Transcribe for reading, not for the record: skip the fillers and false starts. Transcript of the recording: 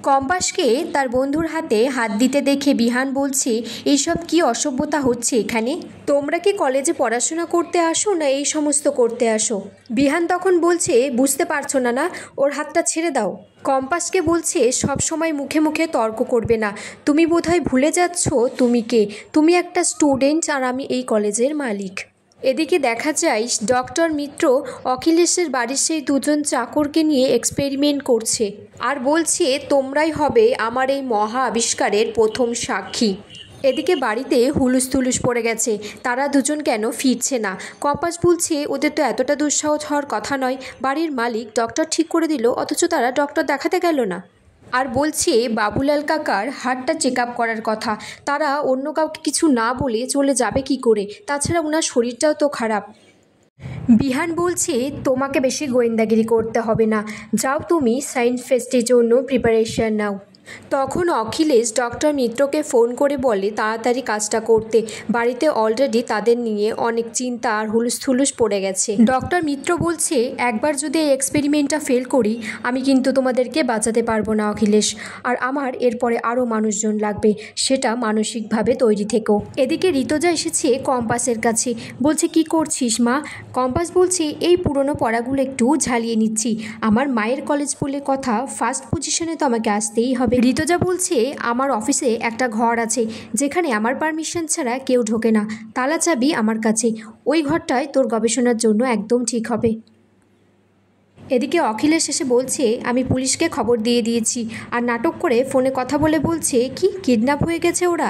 কম্পাসকে তার বন্ধুর হাতে হাত দিতে দেখে বিহান বলছে, এইসব কি অসভ্যতা হচ্ছে এখানে? তোমরা কি কলেজে পড়াশোনা করতে আসো না এই সমস্ত করতে আসো? বিহান তখন বলছে, বুঝতে পারছো না না, ওর হাতটা ছেড়ে দাও। কম্পাসকে বলছে, সব সময় মুখে মুখে তর্ক করবে না, তুমি বোধহয় ভুলে যাচ্ছ তুমি কে। তুমি একটা স্টুডেন্ট আর আমি এই কলেজের মালিক। এদিকে দেখা যায় ডক্টর মিত্র অখিলেশের বাড়ির সেই দুজন চাকরকে নিয়ে এক্সপেরিমেন্ট করছে আর বলছে, তোমরাই হবে আমার এই মহা আবিষ্কারের প্রথম সাক্ষী। এদিকে বাড়িতে হুলুস থুলুস পড়ে গেছে, তারা দুজন কেন ফিরছে না। কম্পাস বলছে, ওদের তো এতটা দুঃসাহস হওয়ার কথা নয়, বাড়ির মালিক ডক্টর ঠিক করে দিল, অথচ তারা ডক্টর দেখাতে গেল না। আর বলছে বাবুলাল কাকার হার্টটা চেক আপ করার কথা, তারা অন্য কাউকে কিছু না বলে চলে যাবে কি করে? তাছাড়া ওনার শরীরটাও তো খারাপ। বিহান বলছে, তোমাকে বেশি গোয়েন্দাগিরি করতে হবে না, যাও তুমি সায়েন্স ফেস্টের জন্য প্রিপারেশন নাও। তখন অখিলেশ ডক্টর মিত্রকে ফোন করে বলে তাড়াতাড়ি কাজটা করতে, বাড়িতে অলরেডি তাদের নিয়ে অনেক চিন্তা আর হুলুস পড়ে গেছে। ডক্টর মিত্র বলছে, একবার যদি এই এক্সপেরিমেন্টটা ফেল করি আমি কিন্তু তোমাদেরকে বাঁচাতে পারবো না অখিলেশ, আর আমার এরপরে আরও মানুষজন লাগবে, সেটা মানসিকভাবে তৈরি থেকো। এদিকে ঋতজা এসেছে কম্পাসের কাছে, বলছে, কি করছিস মা? কম্পাস বলছে, এই পুরনো পড়াগুলো একটু ঝালিয়ে নিচ্ছি, আমার মায়ের কলেজ বলে কথা, ফার্স্ট পজিশনে তো আমাকে আসতেই হবে। ঋতজা বলছে, আমার অফিসে একটা ঘর আছে যেখানে আমার পারমিশন ছাড়া কেউ ঢোকে না, তালা চাবি আমার কাছে, ওই ঘরটায় তোর গবেষণার জন্য একদম ঠিক হবে। এদিকে অখিলেশ এসে বলছে, আমি পুলিশকে খবর দিয়ে দিয়েছি, আর নাটক করে ফোনে কথা বলে বলছে কি কিডন্যাপ হয়ে গেছে ওরা।